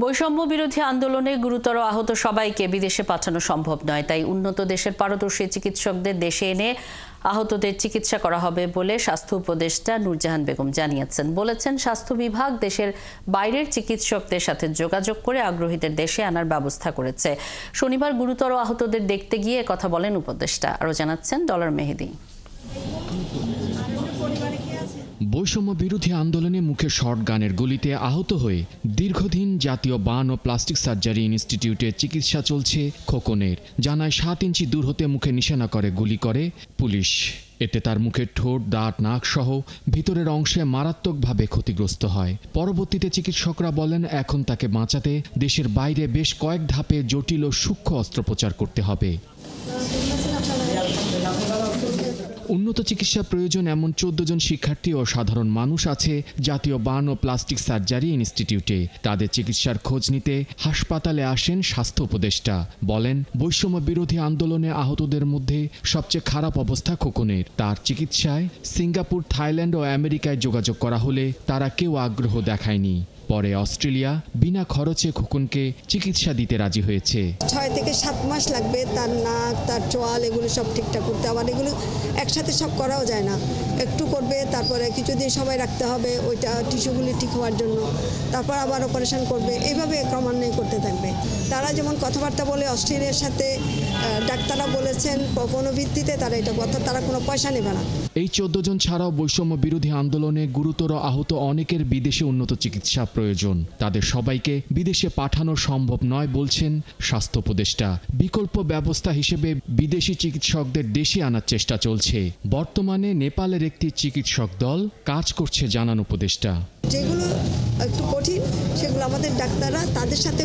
বৈষম্য বিরোধী আন্দোলনে গুরুতর আহত সবাইকে বিদেশে পাঠানো সম্ভব নয়, তাই উন্নত দেশের পারদর্শী চিকিৎসকদের দেশে এনে আহতদের চিকিৎসা করা হবে বলে স্বাস্থ্য উপদেষ্টা নূরজাহান বেগম জানিয়েছেন। বলেছেন, স্বাস্থ্য বিভাগ দেশের বাইরের চিকিৎসকদের সাথে যোগাযোগ করে আগ্রহীদের দেশে আনার ব্যবস্থা করেছে। শনিবার গুরুতর আহতদের দেখতে গিয়ে কথা বলেন উপদেষ্টা। আরও জানাচ্ছেন ডলার মেহেদি। বৈষম্য বিরোধী আন্দোলনে মুখে শর্ট গানের গুলিতে আহত হয়ে দীর্ঘদিন জাতীয় বার্ন ও প্লাস্টিক সার্জারি ইনস্টিটিউটে চিকিৎসা চলছে খোকনের। জানায় 7 ইঞ্চি দূর হতে মুখে নিশানা করে গুলি করে পুলিশ। এতে তার মুখের ঠোঁট, দাঁত, নাক সহ ভিতরের অংশে মারাত্মকভাবে ক্ষতিগ্রস্ত হয়। পরবর্তীতে চিকিৎসকরা বলেন, এখন তাকে বাঁচাতে দেশের বাইরে বেশ কয়েক ধাপে জটিল ও সূক্ষ্ম অস্ত্রোপচার করতে হবে। উন্নত চিকিৎসা প্রয়োজন এমন 14 জন শিক্ষার্থী ও সাধারণ মানুষ আছে জাতীয় বার্ন ও প্লাস্টিক সার্জারি ইনস্টিটিউটে। তাদের চিকিৎসার খোঁজ নিতে হাসপাতালে আসেন স্বাস্থ্য উপদেষ্টা। বলেন, বৈষম্য বিরোধী আন্দোলনে আহতদের মধ্যে সবচেয়ে খারাপ অবস্থা খোকনের। তার চিকিৎসায় সিঙ্গাপুর, থাইল্যান্ড ও আমেরিকায় যোগাযোগ করা হলে তারা কেউ আগ্রহ দেখায়নি। পরে অস্ট্রেলিয়া বিনা খরচে খোকনকে চিকিৎসা দিতে রাজি হয়েছে। 6 থেকে 7 মাস লাগবে তার নাক, তার চোয়াল এগুলো সব ঠিকঠাক করতে। আবার এগুলো একসাথে সব করাও যায় না, একটু করবে, তারপরে কিছুদিন সবাই রাখতে হবে ওইটা টিস্যুগুলি ঠিক হওয়ার জন্য, তারপর আবার অপারেশন করবে, এইভাবে ক্রমান্বয়ে করতে থাকবে। তারা যেমন কথাবার্তা বলে অস্ট্রেলিয়ার সাথে ডাক্তাররা বলেছেন কোনো ভিত্তিতে তারা এটা কথা, তারা কোনো পয়সা নেবে না। এই 14 জন ছাড়াও বৈষম্য বিরোধী আন্দোলনে গুরুতর আহত অনেকের বিদেশে উন্নত চিকিৎসা প্রয়োজন। তাদের সবাইকে বিদেশে পাঠানো সম্ভব নয় বলছেন স্বাস্থ্য উপদেষ্টা। বিকল্প ব্যবস্থা হিসেবে বিদেশি চিকিৎসকদের দেশে আনার চেষ্টা চলছে। বর্তমানে নেপালের একটি চিকিৎসক দল কাজ করছে জানান উপদেষ্টা। যেগুলো একটু কঠিন সেগুলো আমাদের ডাক্তাররা তাদের সাথে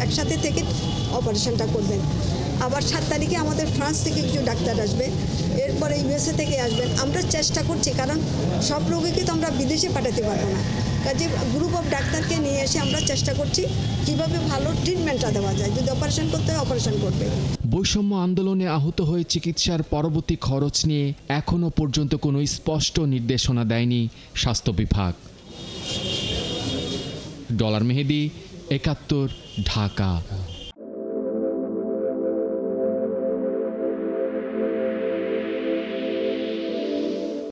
একসাথে থেকে অপারেশনটা করবেন। আবার 7 তারিখে আমাদের ফ্রান্স থেকে কিছু ডাক্তার আসবে, এরপরে ইউএসএ থেকে আসবেন। আমরা চেষ্টা করছি, কারণ সব রোগীকে তো আমরা বিদেশে পাঠাতে পারবো না, কাজে গ্রুপ অফ ডাক্তারকে নিয়ে এসে আমরা চেষ্টা করছি কিভাবে ভালো ট্রিটমেন্টটা দেওয়া যায়। যদি অপারেশন করতে হয় অপারেশন করবে। বৈষম্য আন্দোলনে আহত হয়ে চিকিৎসার পরবর্তী খরচ নিয়ে এখনো পর্যন্ত কোনো স্পষ্ট নির্দেশনা দেয়নি স্বাস্থ্য বিভাগ। ডলার মেহেদি, 71, ঢাকা।